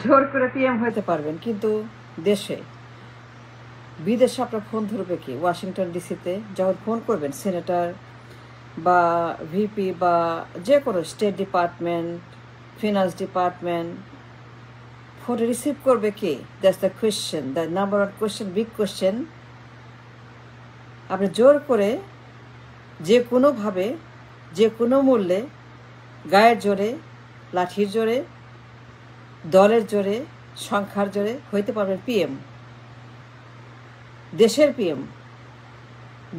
জোর করে পিএম হইতে পারবেন, কিন্তু দেশে বিদেশে আপনার ফোন ধরবে কি? ওয়াশিংটন ডিসিতে যখন ফোন করবেন সেনেটর বা ভিপি বা যে কোনো state department, finance department, phone receive করবে কি? That's the question, the number one question, big question. আপনি জোর করে যে কোনোভাবে, যে কোনো মূল্যে, গায়ের জোরে, লাঠির জোরে, দলের জোরে, সংখ্যার জোরে হইতে পারবেন পিএম, দেশের পিএম,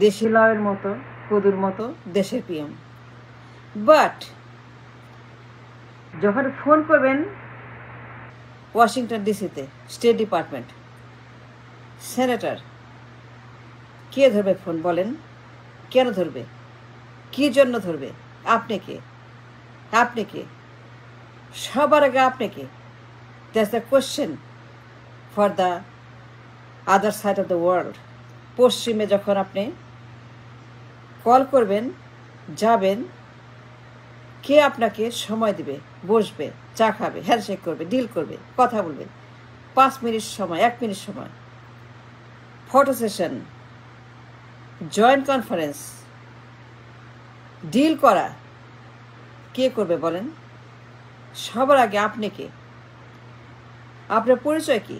দেশি লাউয়ের মতো, কদুর মতো দেশের পিএম। বাট যখন ফোন করবেন ওয়াশিংটন ডিসিতে, স্টেট ডিপার্টমেন্ট, সেনেটর, কে ধরবে ফোন বলেন? কেন ধরবে? কি জন্য ধরবে? আপনি কে? আপনি কে? সবার আগে আপনি কে? That's the question for the other side of the world. পশ্চিমে যখন আপনি কল করবেন, যাবেন, কে আপনাকে সময় দিবে, বসবে, চা খাবে, হ্যান্ডশেক করবে, ডিল করবে, কথা বলবে? 5 মিনিট সময়, 1 মিনিট সময়, photo session, joint conference, deal করা কে করবে বলেন? সবার আগে আপনি কে? আপনার পরিচয় কি?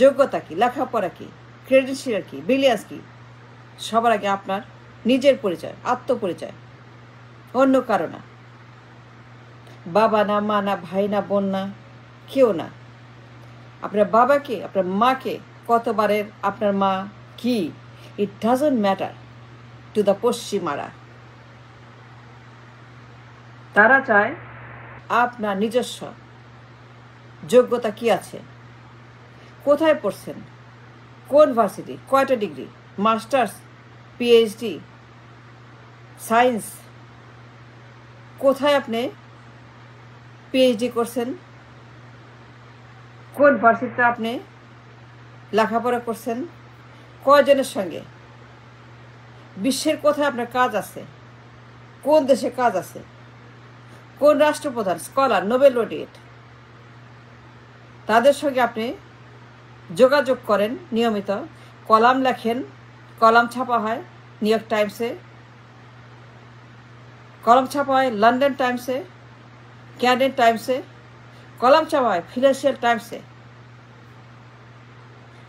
যোগ্যতা কি? লেখাপড়া কি? ক্রেডেনশিয়াল কি? ব্রিলিয়ান্স কি? সবার আগে আপনার নিজের পরিচয়, আত্মপরিচয়, অন্য কারো না। বাবা না, মা না, ভাই না, বোন না, কেউ না। আপনার বাবাকে, আপনার মাকে, কতবারের আপনার মা কি, it doesn't matter to the পশ্চিমারা। তারা চায় আপনার নিজস্ব যোগ্যতা কি আছে, কোথায় পড়ছেন, কোন ভার্সিটি, কয়টা ডিগ্রি, মাস্টার্স, পিএইচডি, সায়েন্স, কোথায় আপনি পিএইচডি করছেন, কোন ভার্সিটিতে আপনি লেখাপড়া করছেন, কয়জনের সঙ্গে, বিশ্বের কোথায় আপনার কাজ আছে, কোন দেশে কাজ আছে, কোন রাষ্ট্রপ্রধান, স্কলার, নোবেল লরিয়েট, তাদের সঙ্গে আপনি যোগাযোগ করেন নিয়মিত, কলাম লেখেন, কলাম ছাপা হয় নিউ ইয়র্ক টাইমসে, কলাম ছাপা হয় লন্ডন টাইমসে, ক্যানাডিয়ান টাইমসে, কলাম ছাপা হয় ফিনান্সিয়াল টাইমসে।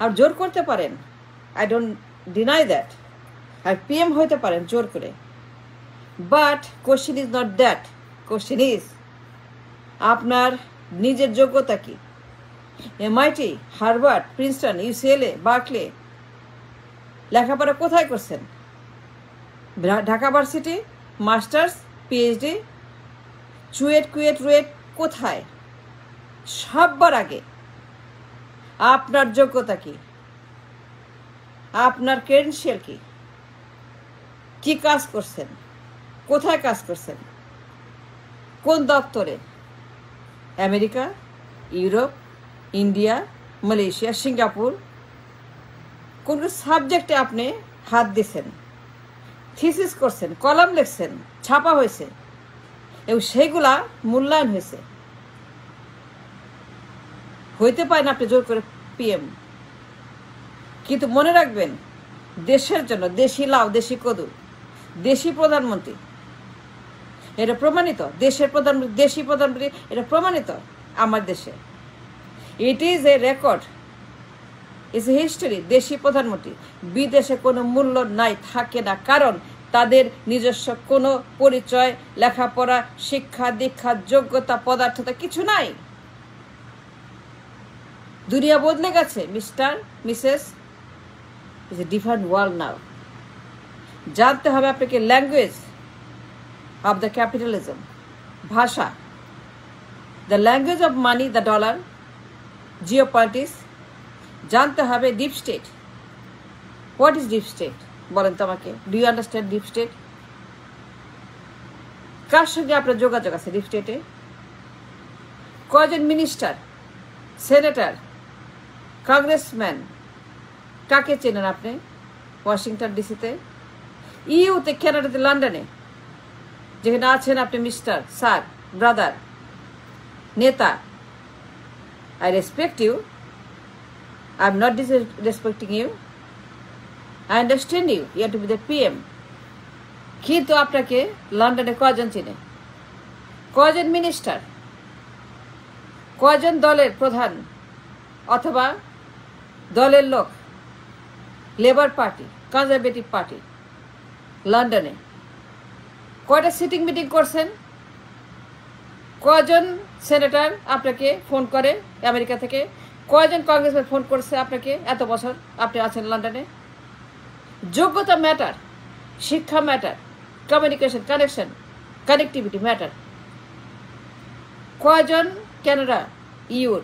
আর জোর করতে পারেন, আই ডোন্ট ডিনাই দ্যাট, আর পিএম হইতে পারেন জোর করে। But question is not that, question is আপনার নিজের যোগ্যতা কি? MIT, Harvard, Princeton, UCLA, Berkeley লেখাপড়া কোথায় করছেন? Dhaka varsity, masters, PhD, CUET, KUET, RUET কোথায়? সববার আগে আপনার যোগ্যতা কি, আপনার ক্রেডেনশিয়াল কি, কি কাজ করছেন, কোথায় কাজ করছেন, কোন দপ্তরে, America, Europe, India, Malaysia, Singapore, কোন সাবজেক্টে আপনি হাত দিয়েছেন, থিসিস করছেন, কলাম লিখছেন, ছাপা হয়েছে এবং সেইগুলা মূল্যায়ন হয়েছে। হইতে পারেন আপনি জোর করে পিএম, কিন্তু মনে রাখবেন দেশের জন্য দেশি লাউ, দেশি কদু, দেশি প্রধানমন্ত্রী, এটা প্রমাণিত। দেশের প্রধানমন্ত্রী, দেশি প্রধানমন্ত্রী, এটা প্রমাণিত আমার দেশে। It is a record, it's a history. দেশি প্রধানমন্ত্রী, বিদেশে কোনো মূল্য নাই, থাকে না, কারণ তাদের নিজস্ব কোনো পরিচয়, লেখাপড়া, শিক্ষা দীক্ষা, যোগ্যতা, পদার্থতা কিছু নাই। দুনিয়া বদলে গেছে mister, missus, is a different world now. জানতে হবে আপনাকে ল্যাঙ্গুয়েজ অফ দ্য ক্যাপিটালিজম, ভাষা, the language of money, the dollar, geopolitics. জানতে হবে deep state. What is deep state বলেন তো আমাকে? Do you understand deep state? কার সঙ্গে আপনার যোগাযোগ আছে ডিপ স্টেটে? কয়জন মিনিস্টার, সেনেটর, কংগ্রেসম্যান, কাকে চেনেন আপনি ওয়াশিংটন ডিসিতে, ইউতে, কানাডাতে, লন্ডনে, যেখানে আছেন আপনি মিস্টার, স্যার, ব্রাদার, নেতা, I respect you. I'm not disrespecting you. I understand you. You have to be the PM. কিন্তু আপনাকে লন্ডনে কয়জন চিনে, কয়জন মিনিস্টার, কয়জন দলের প্রধান অথবা দলের লোক, লেবার পার্টি, কনজারভেটিভ পার্টি লন্ডনে কয়টা সিটিং মিটিং করছেন, কয়জন সেনেটর আপনাকে ফোন করে আমেরিকা থেকে, কয়জন কংগ্রেসম্যান ফোন করছে আপনাকে এত বছর আপনি আছেন লন্ডনে। যোগ্যতা ম্যাটার, শিক্ষা matter, communication, connection, connectivity matter. কয়জন Canada your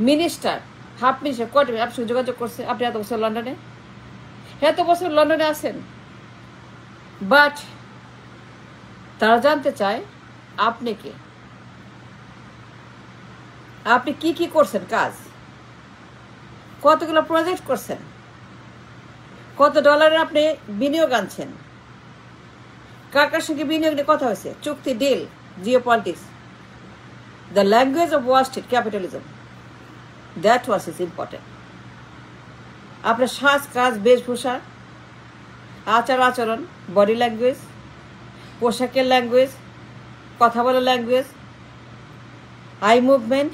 minister, half minister, কয়টা আপনার সঙ্গে যোগাযোগ করছে আপনি এত বছর লন্ডনে, এত বছর লন্ডনে আছেন। বাট তারা জানতে চায় আপনি কে, আপনি কি কি করছেন কাজ, কতগুলো প্রজেক্ট করছেন, কত ডলারের আপনি বিনিয়োগ আনছেন, কার কার সঙ্গে বিনিয়োগ নিয়ে কথা হয়েছে, চুক্তি, deal, geopolitics. The language of Wall Street capitalism, that was is important. আপনার সাজ, কাজ, বেশভূষা, আচার আচরণ, বডি ল্যাঙ্গুয়েজ, পোশাকের ল্যাঙ্গুয়েজ, কথা বলার language, eye movement,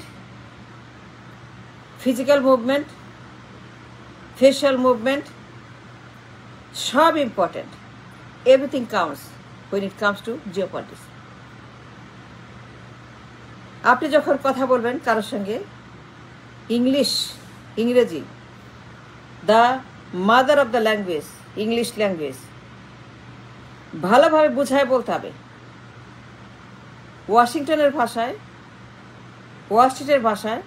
physical movement, facial movement, সব important. Everything counts when it comes to geopolitics. আপনি যখন কথা বলবেন কারোর সঙ্গে, ইংরেজি, the mother of the language, English language ভালোভাবে বুঝায় বলতে হবে। ওয়াশিংটনের ভাষায়, ওয়াল স্ট্রিটের ভাষায়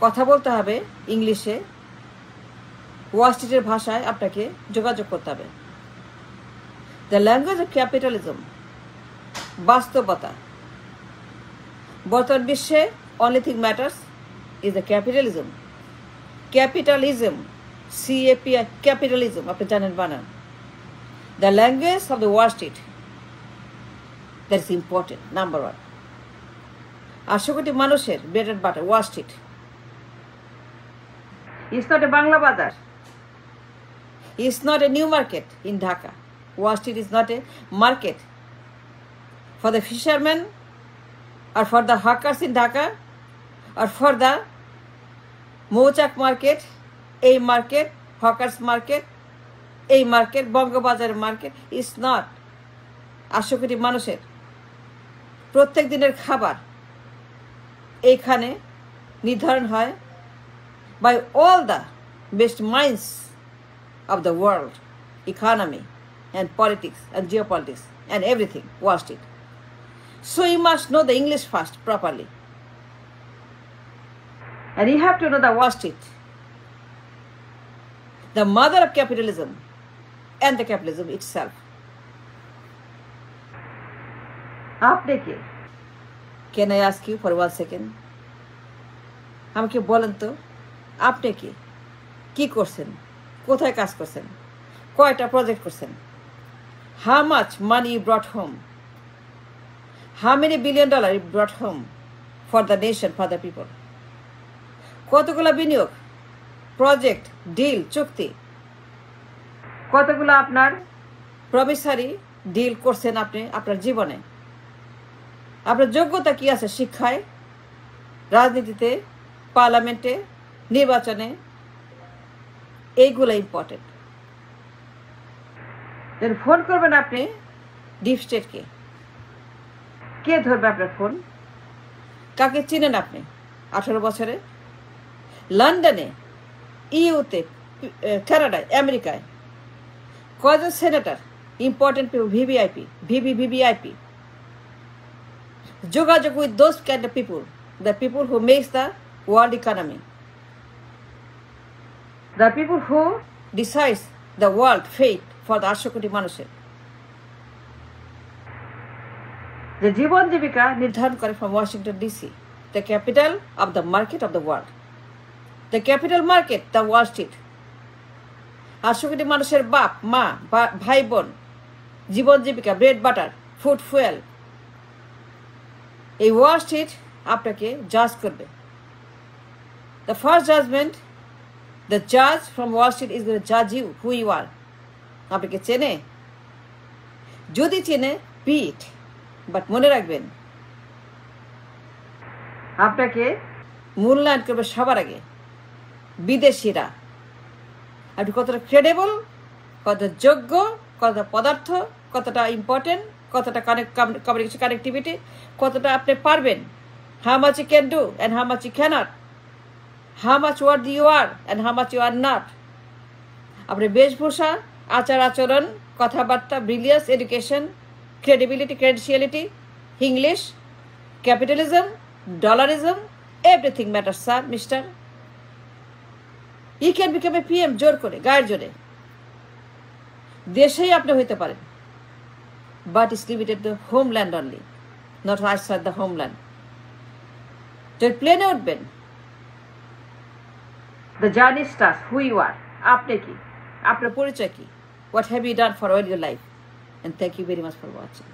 কথা বলতে হবে, ইংলিশে, ওয়াল স্ট্রিটের ভাষায় আপনাকে যোগাযোগ করতে হবে। দ্য ল্যাঙ্গুয়েজ অফ ক্যাপিটালিজম, বাস্তবতা। বর্তমান বিশ্বে only thing matters is the capitalism. Capitalism, CAPI, capitalism আপনি জানেন বানান। The language of the Wall Street, that is important, number 1। 800 কোটি মানুষের bread and butter Wall Street. It's not a Bangla Bazar. It's not a new market in Dhaka. Wall Street is not a market for the fishermen or for the hawkers in Dhaka or for the Mouchak market, a market, hawkers market, a market, Bongo Bazar market. It's not. 800 কোটি মানুষের প্রত্যেক দিনের খাবার এইখানে নির্ধারণ হয় by all the best minds of the world, economy and politics and geopolitics and everything, Wall Street. So you must know the English first properly. And you have to know the Wall Street, the mother of capitalism and the capitalism itself. আপনি কে? Can I ask you for 1 second? আমাকে বলেন তো আপনি কি করছেন, কোথায় কাজ করছেন, কয়টা প্রজেক্ট করছেন, how much money you brought home, how many $billion you brought home for the nation, for the people, কতগুলো বিনিয়োগ, প্রজেক্ট, ডিল, চুক্তি, কতগুলো আপনার প্রমিসারি ডিল করছেন আপনি আপনার জীবনে, আপনার যোগ্যতা কি আছে শিক্ষায়, রাজনীতিতে, পার্লামেন্টে, নির্বাচনে, এইগুলো ইম্পর্টেন্ট। ফোন করবেন আপনি ডিপ স্টেটকে, কে ধরবে আপনার ফোন, কাকে চিনেন আপনি 18 বছরে, লন্ডনে, ইউতে, কানাডায়, আমেরিকায় কয়জন সেনেটর, ইম্পর্টেন্ট পিপল, ভিভিআইপি, যোগাযোগ with those kind of people, the people who makes the world economy, the people who decides the world fate for the 800 কোটি মানুষের যে জীবন জীবিকা নির্ধারণ করে from Washington DC, the capital of the market of the world, the capital market, the Wall Street. 800 কোটি মানুষের বাপ মা ভাই বোন জীবন জীবিকা, ব্রেড বাটার, ফুড ফুয়েল, এই ওয়াল স্ট্রিট আপনাকে জাজ করবে। দ্য ফার্স্ট জাজমেন্ট, দ্য জাজ from Wall Street is gonna জাজ ইউ হু ইউ আর। আপনাকে চেনে? যদি চেনে, বিট। বাট মনে রাখবেন, আপনাকে মূল্যায়ন করবে সবার আগে বিদেশিরা। আপনি কতটা ক্রেডিবল, কতটা যোগ্য, কতটা পদার্থ, কতটা ইম্পর্টেন্ট, কতটা কমিউনিকেশন কানেক্টিভিটি, কতটা আপনি পারবেন। How much you can do and how much you can't, how much worth you are and how much you are not. আপনার বেশভূষা, আচার আচরণ, কথাবার্তা, brilliance, education, credibility, credentiality, English, capitalism, dollarism, everything matter sir, mister. He can become a PM জোর করে, গায়ের জোরে। দেশেই আপনি হইতে পারেন, but is limited the homeland only, not outside the homeland. যদি প্লেনে উঠবেন, the journey starts who you are. আপনি কি, আপনার পরিচয় কি, what have you done for all your life. And thank you very much for watching.